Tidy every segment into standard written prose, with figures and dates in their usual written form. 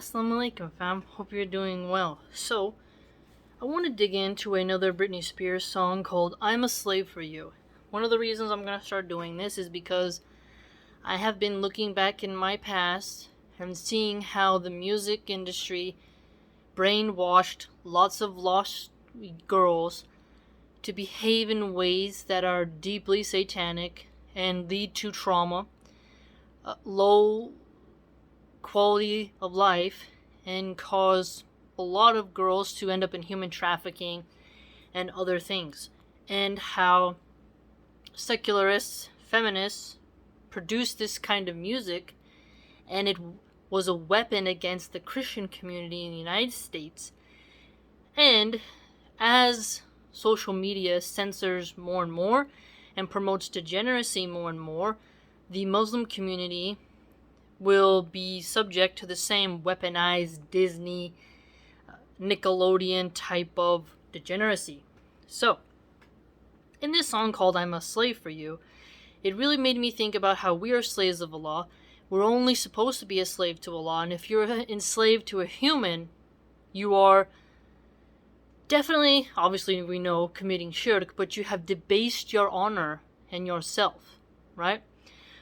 Assalamu alaikum, fam. Hope you're doing well. So, I want to dig into another Britney Spears song called I'm a Slave for You. One of the reasons I'm going to start doing this is because I have been looking back in my past and seeing how the music industry brainwashed lots of lost girls to behave in ways that are deeply satanic and lead to trauma, low quality of life, and cause a lot of girls to end up in human trafficking and other things. And how secularists, feminists produced this kind of music, and it was a weapon against the Christian community in the United States. And as social media censors more and more and promotes degeneracy more and more, the Muslim community will be subject to the same weaponized Disney, Nickelodeon type of degeneracy. So, in this song called I'm a Slave for You, it really made me think about how we are slaves of Allah. We're only supposed to be a slave to Allah, and if you're enslaved to a human, you are definitely, obviously we know, committing shirk, but you have debased your honor and yourself, right?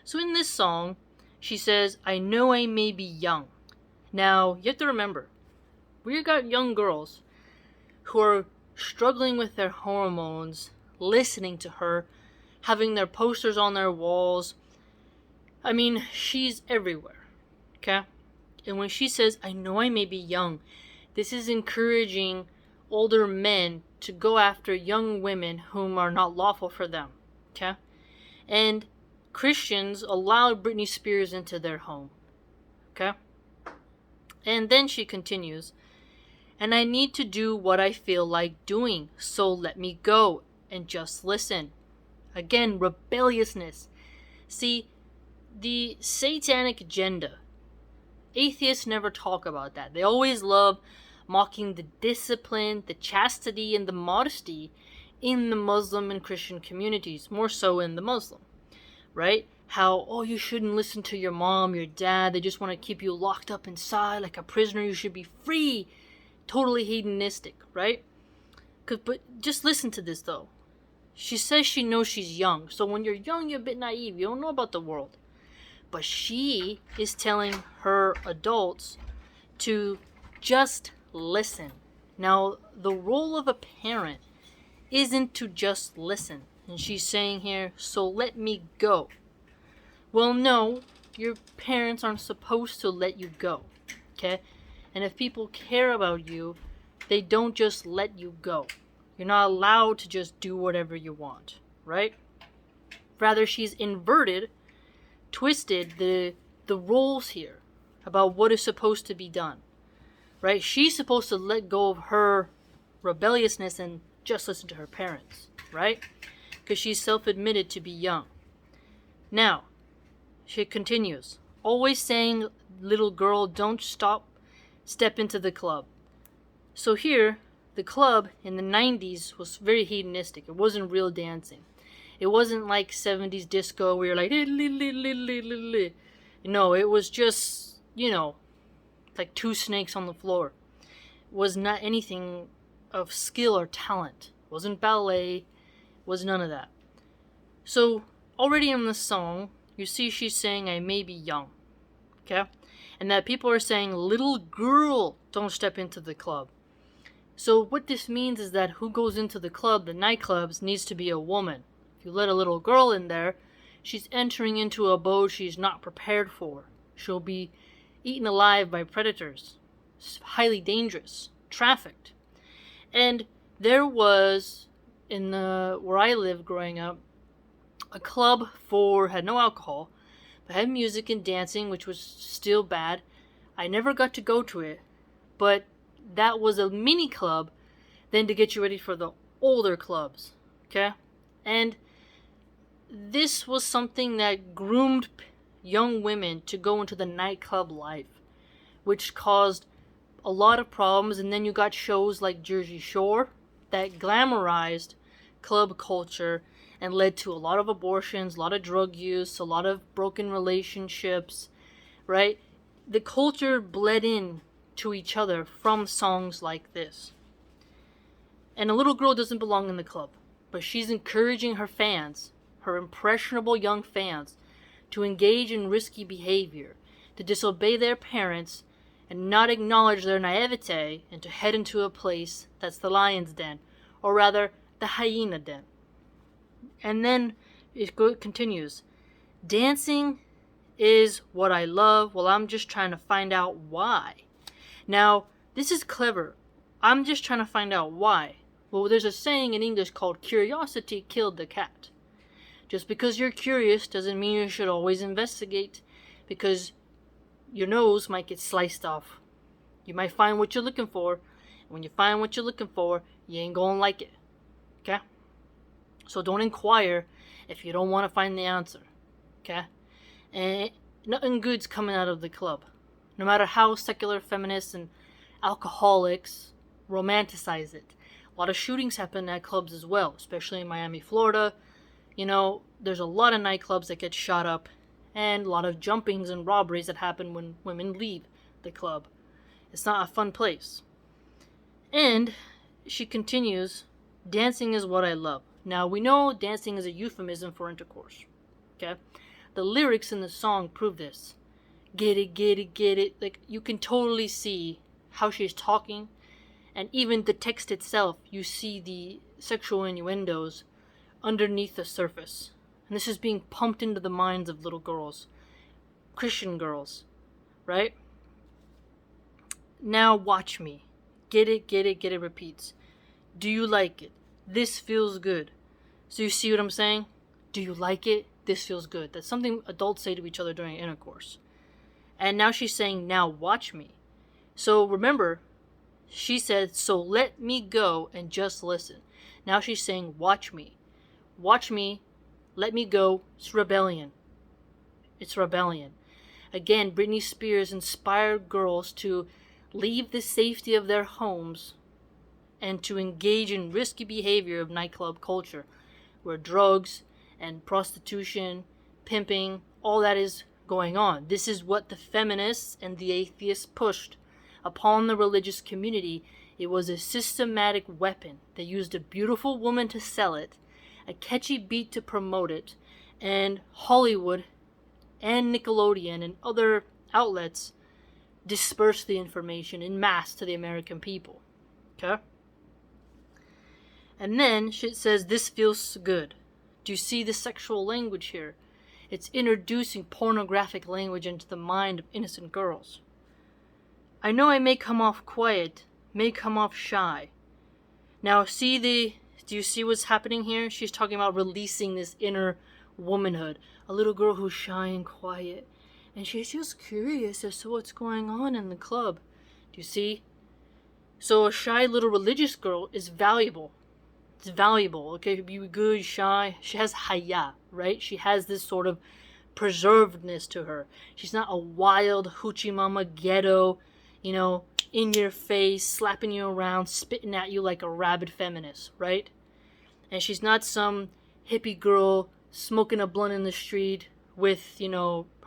So in this song, she says, I know I may be young. Now, you have to remember, we got young girls who are struggling with their hormones, listening to her, having their posters on their walls. I mean, she's everywhere, okay? And when she says, I know I may be young, this is encouraging older men to go after young women whom are not lawful for them, okay? And Christians allowed Britney Spears into their home, okay? And then she continues, and I need to do what I feel like doing, so let me go and just listen. Again, rebelliousness. See, the satanic agenda, atheists never talk about that. They always love mocking the discipline, the chastity, and the modesty in the Muslim and Christian communities, more so in the Muslim, right? How, oh, you shouldn't listen to your mom, your dad, they just want to keep you locked up inside like a prisoner, you should be free. Totally hedonistic, right? But just listen to this though. She says she knows she's young, so when you're young, you're a bit naive, you don't know about the world. But she is telling her adults to just listen. Now, the role of a parent isn't to just listen. And she's saying here, so let me go. Well, no, your parents aren't supposed to let you go, okay? And if people care about you, they don't just let you go. You're not allowed to just do whatever you want, right? Rather, she's inverted, twisted the roles here about what is supposed to be done, right? She's supposed to let go of her rebelliousness and just listen to her parents, right? Because she's self-admitted to be young. Now, she continues, always saying, little girl, don't step into the club. So here, the club in the 90s was very hedonistic. It wasn't real dancing. It wasn't like 70s disco where you're like, no, it was just, like two snakes on the floor. It was not anything of skill or talent. It wasn't ballet. Was none of that. So already in the song, you see she's saying, I may be young, okay? And that people are saying, little girl, don't step into the club. So what this means is that who goes into the club, the nightclubs, needs to be a woman. If you let a little girl in there, she's entering into a abode she's not prepared for. She'll be eaten alive by predators. It's highly dangerous. Trafficked. And there was, where I lived growing up, a club had no alcohol, but had music and dancing, which was still bad. I never got to go to it, but that was a mini club then to get you ready for the older clubs, okay? And this was something that groomed young women to go into the nightclub life, which caused a lot of problems. And then you got shows like Jersey Shore that glamorized club culture and led to a lot of abortions, a lot of drug use, a lot of broken relationships, right? The culture bled in to each other from songs like this. And a little girl doesn't belong in the club, but she's encouraging her fans, her impressionable young fans, to engage in risky behavior, to disobey their parents, and not acknowledge their naivete, and to head into a place that's the lion's den, or rather, the hyena den. And then it continues. Dancing is what I love. Well, I'm just trying to find out why. Now, this is clever. I'm just trying to find out why. Well, there's a saying in English called curiosity killed the cat. Just because you're curious doesn't mean you should always investigate, because your nose might get sliced off. You might find what you're looking for, and when you find what you're looking for, you ain't gonna like it. Okay? So don't inquire if you don't want to find the answer. Okay? And nothing good's coming out of the club. No matter how secular feminists and alcoholics romanticize it. A lot of shootings happen at clubs as well, especially in Miami, Florida. You know, there's a lot of nightclubs that get shot up, and a lot of jumpings and robberies that happen when women leave the club. It's not a fun place. And she continues, dancing is what I love. Now, we know dancing is a euphemism for intercourse. Okay? The lyrics in the song prove this. Get it, get it, get it. Like, you can totally see how she's talking. And even the text itself, you see the sexual innuendos underneath the surface. And this is being pumped into the minds of little girls. Christian girls. Right? Now watch me. Get it, get it, get it repeats. Do you like it? This feels good. So you see what I'm saying? Do you like it? This feels good. That's something adults say to each other during intercourse. And now she's saying, now watch me. So remember, she said, so let me go and just listen. Now she's saying, watch me. Watch me. Let me go. It's rebellion. It's rebellion. Again, Britney Spears inspired girls to leave the safety of their homes and to engage in risky behavior of nightclub culture, where drugs and prostitution, pimping, all that is going on. This is what the feminists and the atheists pushed upon the religious community. It was a systematic weapon. They used a beautiful woman to sell it, a catchy beat to promote it, and Hollywood and Nickelodeon and other outlets dispersed the information en masse to the American people. Okay? And then she says, this feels good. Do you see the sexual language here? It's introducing pornographic language into the mind of innocent girls. I know I may come off quiet, may come off shy. Now do you see what's happening here? She's talking about releasing this inner womanhood. A little girl who's shy and quiet. And she's just curious as to what's going on in the club. Do you see? So a shy little religious girl is valuable. It's valuable, okay? Be good, shy. She has haya, right? She has this sort of preservedness to her. She's not a wild hoochie mama ghetto, in your face, slapping you around, spitting at you like a rabid feminist, right? And she's not some hippie girl smoking a blunt in the street with,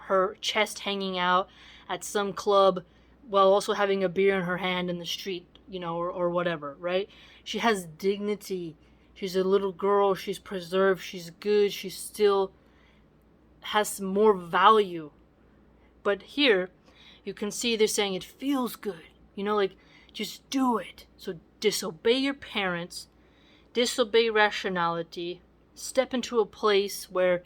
her chest hanging out at some club while also having a beer in her hand in the street, or whatever, right? She has dignity. She's a little girl. She's preserved. She's good. She still has more value. But here, you can see they're saying it feels good. Just do it. So disobey your parents. Disobey rationality. Step into a place where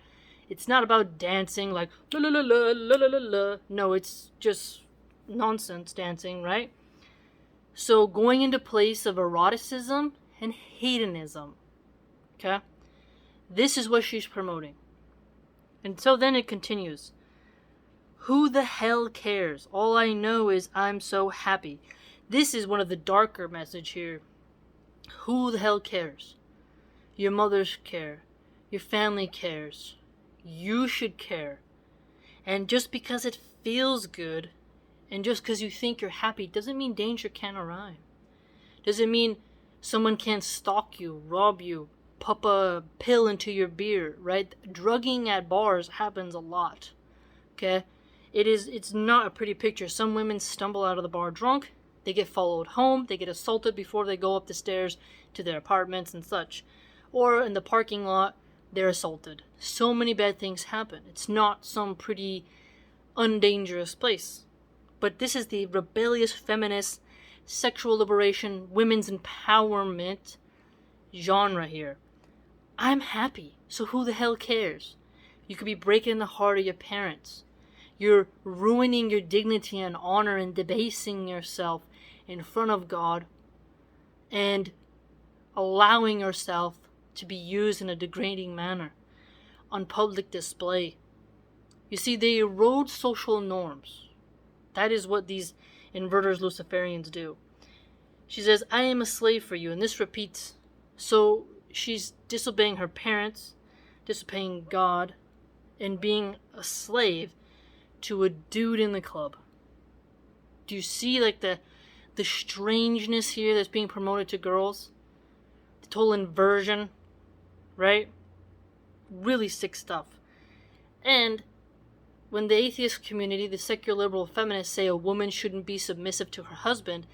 it's not about dancing like la la la la la la la la. No, it's just nonsense dancing, right? So going into place of eroticism and hedonism. Okay? This is what she's promoting. And so then it continues. Who the hell cares? All I know is I'm so happy. This is one of the darker message here. Who the hell cares? Your mothers care. Your family cares. You should care. And just because it feels good, and just because you think you're happy, doesn't mean danger can't arrive. Doesn't mean someone can't stalk you, rob you, pop a pill into your beer, right? Drugging at bars happens a lot, okay? It's not a pretty picture. Some women stumble out of the bar drunk, they get followed home, they get assaulted before they go up the stairs to their apartments and such. Or in the parking lot, they're assaulted. So many bad things happen. It's not some pretty undangerous place. But this is the rebellious feminist, sexual liberation, women's empowerment genre here. I'm happy, so who the hell cares? You could be breaking the heart of your parents. You're ruining your dignity and honor and debasing yourself in front of God and allowing yourself to be used in a degrading manner on public display. You see, they erode social norms. That is what these inverters Luciferians do. She says, I am a slave for you, and this repeats. So she's disobeying her parents, disobeying God, and being a slave to a dude in the club. Do you see like the strangeness here that's being promoted to girls? The total inversion, right? Really sick stuff. And when the atheist community, the secular liberal feminists say a woman shouldn't be submissive to her husband,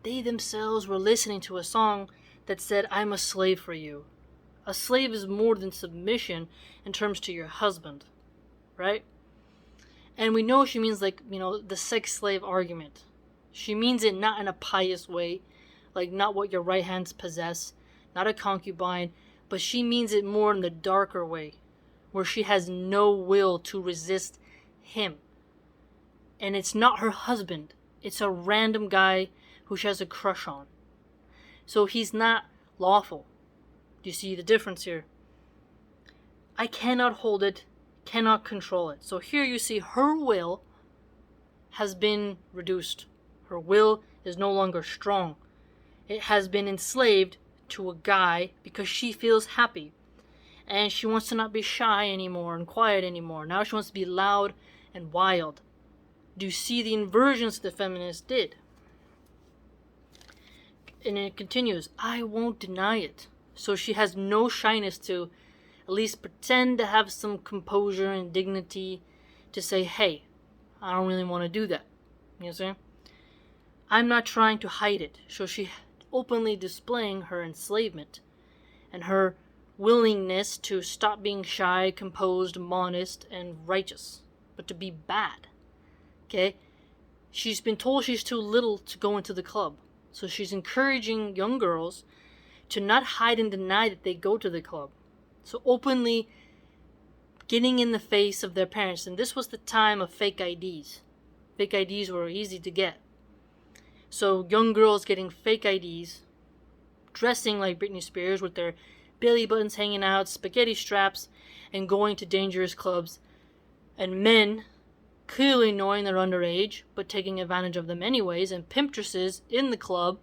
they themselves were listening to a song that said, I'm a slave for you. A slave is more than submission in terms to your husband, right? And we know she means the sex slave argument. She means it not in a pious way, like not what your right hands possess, not a concubine, but she means it more in the darker way, where she has no will to resist him. And it's not her husband. It's a random guy who she has a crush on. So he's not lawful. Do you see the difference here? I cannot hold it, cannot control it. So here you see her will has been reduced. Her will is no longer strong. It has been enslaved to a guy because she feels happy. And she wants to not be shy anymore and quiet anymore. Now she wants to be loud and wild. Do you see the inversions the feminists did? And it continues, I won't deny it. So she has no shyness to at least pretend to have some composure and dignity to say, hey, I don't really want to do that. You know what I'm saying? I'm not trying to hide it. So she openly displaying her enslavement and her willingness to stop being shy, composed, modest, and righteous, but to be bad. Okay? She's been told she's too little to go into the club. So she's encouraging young girls to not hide and deny that they go to the club. So openly getting in the face of their parents. And this was the time of fake IDs. Fake IDs were easy to get. So young girls getting fake IDs, dressing like Britney Spears with their belly buttons hanging out, spaghetti straps, and going to dangerous clubs. And men clearly knowing they're underage, but taking advantage of them anyways, and pimptresses in the club,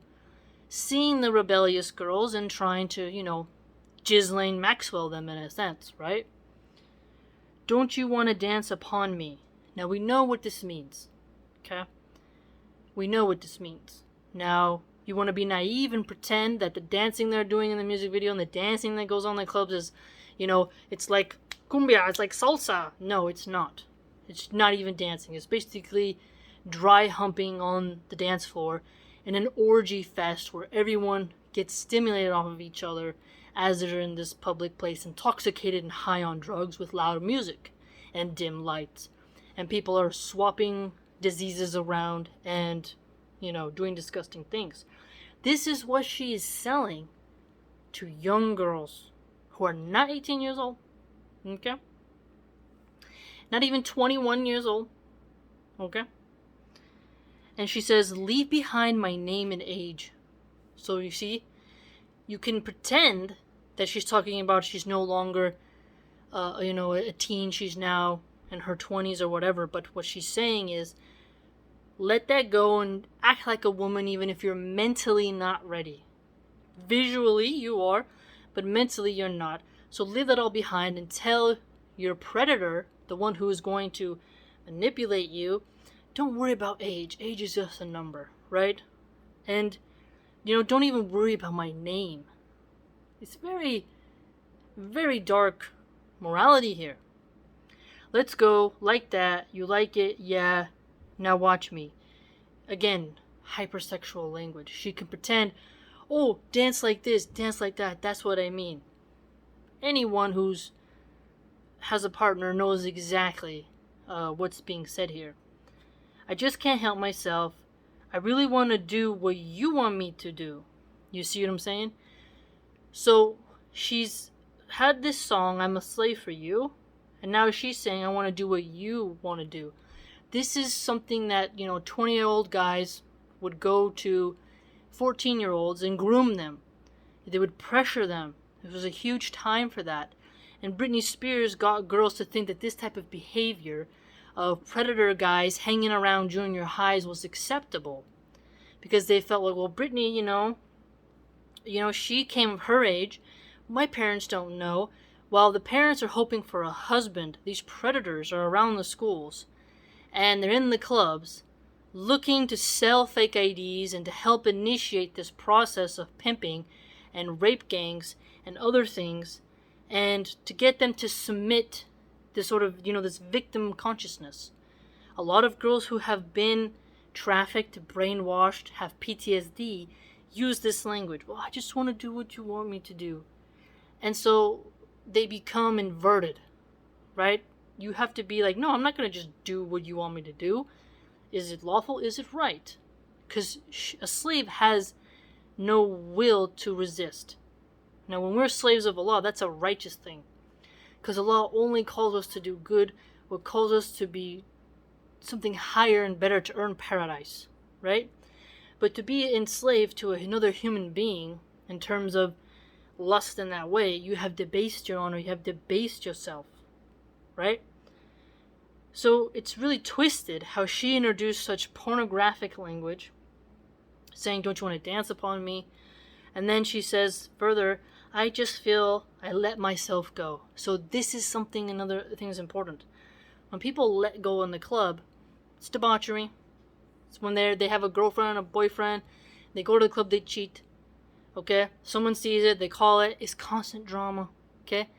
seeing the rebellious girls and trying to, Ghislaine Maxwell them in a sense, right? Don't you want to dance upon me? Now we know what this means, okay? We know what this means. Now, you want to be naive and pretend that the dancing they're doing in the music video and the dancing that goes on in the clubs is, it's like cumbia, it's like salsa. No, it's not. It's not even dancing. It's basically dry humping on the dance floor in an orgy fest where everyone gets stimulated off of each other as they're in this public place, intoxicated and high on drugs with loud music and dim lights. And people are swapping diseases around and, doing disgusting things. This is what she is selling to young girls who are not 18 years old. Okay? Not even 21 years old. Okay? And she says, leave behind my name and age. So you see, you can pretend that she's talking about she's no longer, a teen. She's now in her 20s or whatever. But what she's saying is, let that go and act like a woman even if you're mentally not ready. Visually, you are, but mentally you're not. So leave that all behind and tell your predator, the one who is going to manipulate you, don't worry about age. Age is just a number, right? And, don't even worry about my name. It's very, very dark morality here. Let's go, like that, you like it, yeah, now watch me. Again, hypersexual language. She can pretend, oh, dance like this, dance like that, that's what I mean. Anyone who's has a partner knows exactly what's being said here. I just can't help myself. I really want to do what you want me to do. You see what I'm saying? So she's had this song, I'm a slave for you, and now she's saying, I want to do what you want to do. This is something that, 20-year-old guys would go to 14-year-olds and groom them. They would pressure them. There was a huge time for that. And Britney Spears got girls to think that this type of behavior of predator guys hanging around junior highs was acceptable. Because they felt like, well, Britney, she came of her age. My parents don't know. While the parents are hoping for a husband, these predators are around the schools. And they're in the clubs, looking to sell fake IDs and to help initiate this process of pimping and rape gangs and other things, and to get them to submit this sort of, this victim consciousness. A lot of girls who have been trafficked, brainwashed, have PTSD, use this language. Well, I just want to do what you want me to do. And so they become inverted, right? You have to be like, no, I'm not going to just do what you want me to do. Is it lawful? Is it right? Because a slave has no will to resist. Now, when we're slaves of Allah, that's a righteous thing. Because Allah only calls us to do good, or calls us to be something higher and better to earn paradise, right? But to be enslaved to another human being, in terms of lust in that way, you have debased your honor, you have debased yourself, right? So it's really twisted how she introduced such pornographic language, saying, don't you want to dance upon me? And then she says further, I just feel I let myself go. So this is something, another thing is important. When people let go in the club, it's debauchery. It's when they have a girlfriend, a boyfriend, they go to the club, they cheat. Okay? Someone sees it, they call it. It's constant drama. Okay?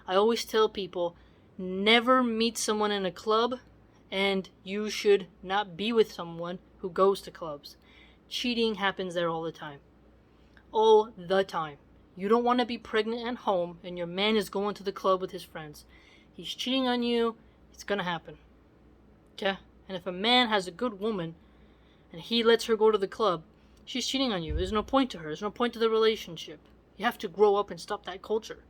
I always tell people, never meet someone in a club, and you should not be with someone who goes to clubs. Cheating happens there all the time. All the time. You don't want to be pregnant at home and your man is going to the club with his friends. He's cheating on you. It's going to happen. Okay? And if a man has a good woman and he lets her go to the club, she's cheating on you. There's no point to her. There's no point to the relationship. You have to grow up and stop that culture.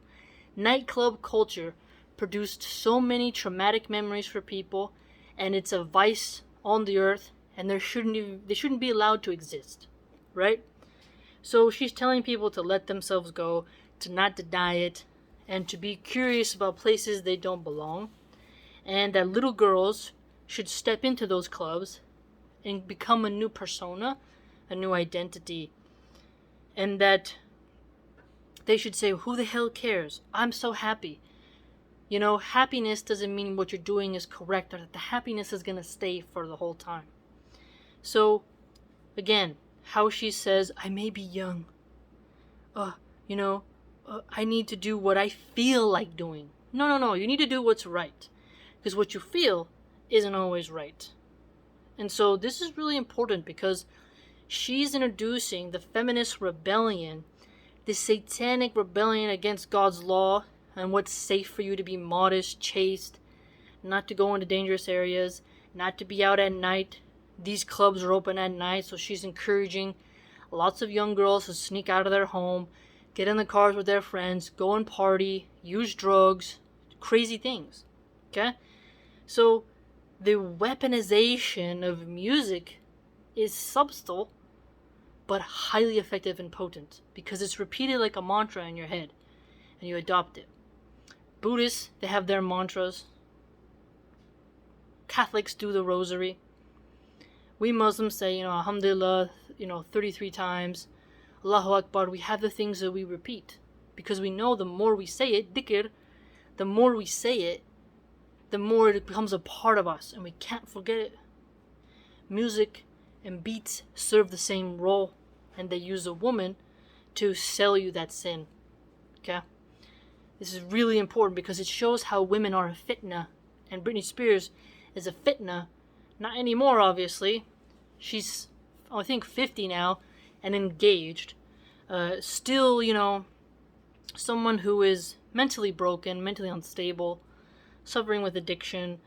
Nightclub culture produced so many traumatic memories for people, and it's a vice on the earth, and they shouldn't be allowed to exist, right? So she's telling people to let themselves go, to not deny it, and to be curious about places they don't belong, and that little girls should step into those clubs and become a new persona, a new identity, and that they should say, who the hell cares? I'm so happy. Happiness doesn't mean what you're doing is correct, or that the happiness is going to stay for the whole time. So, again, how she says, I may be young. I need to do what I feel like doing. No. You need to do what's right. Because what you feel isn't always right. And so this is really important because she's introducing the feminist rebellion, this satanic rebellion against God's law and what's safe for you to be modest, chaste, not to go into dangerous areas, not to be out at night. These clubs are open at night, so she's encouraging lots of young girls to sneak out of their home, get in the cars with their friends, go and party, use drugs, crazy things. Okay? So the weaponization of music is subtle, but highly effective and potent because it's repeated like a mantra in your head and you adopt it. Buddhists, they have their mantras. Catholics do the rosary. We Muslims say, Alhamdulillah, 33 times. Allahu Akbar. We have the things that we repeat because we know the more we say it, dhikr, the more we say it, the more it becomes a part of us and we can't forget it. Music and beats serve the same role, and they use a woman to sell you that sin. Okay? This is really important because it shows how women are a fitna And Britney Spears is a fitna, not anymore, obviously. She's, I think, 50 now and engaged. Still, someone who is mentally broken, mentally unstable, suffering with addiction,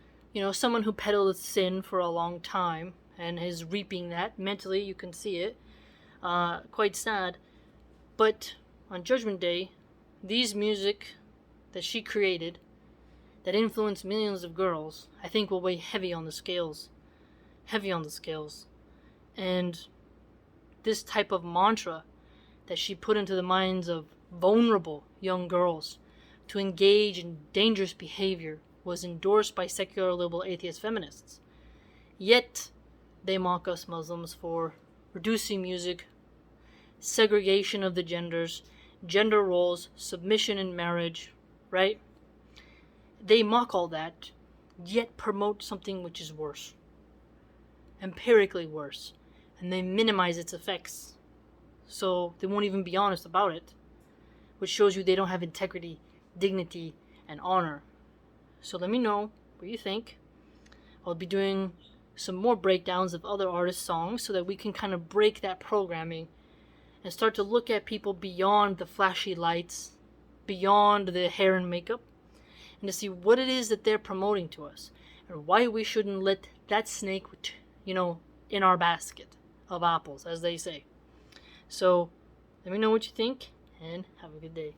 someone who peddled sin for a long time and is reaping that. Mentally, you can see it. Quite sad. But on Judgment Day, these music that she created that influenced millions of girls, I think will weigh heavy on the scales. Heavy on the scales. And this type of mantra that she put into the minds of vulnerable young girls to engage in dangerous behavior was endorsed by secular liberal atheist feminists. Yet, they mock us Muslims for reducing music, segregation of the genders, gender roles, submission in marriage, right? They mock all that, yet promote something which is worse. Empirically worse. And they minimize its effects. So they won't even be honest about it. Which shows you they don't have integrity, dignity, and honor. So let me know what you think. I'll be doing some more breakdowns of other artists' songs so that we can kind of break that programming and start to look at people beyond the flashy lights, beyond the hair and makeup, and to see what it is that they're promoting to us and why we shouldn't let that snake, in our basket of apples, as they say. So let me know what you think and have a good day.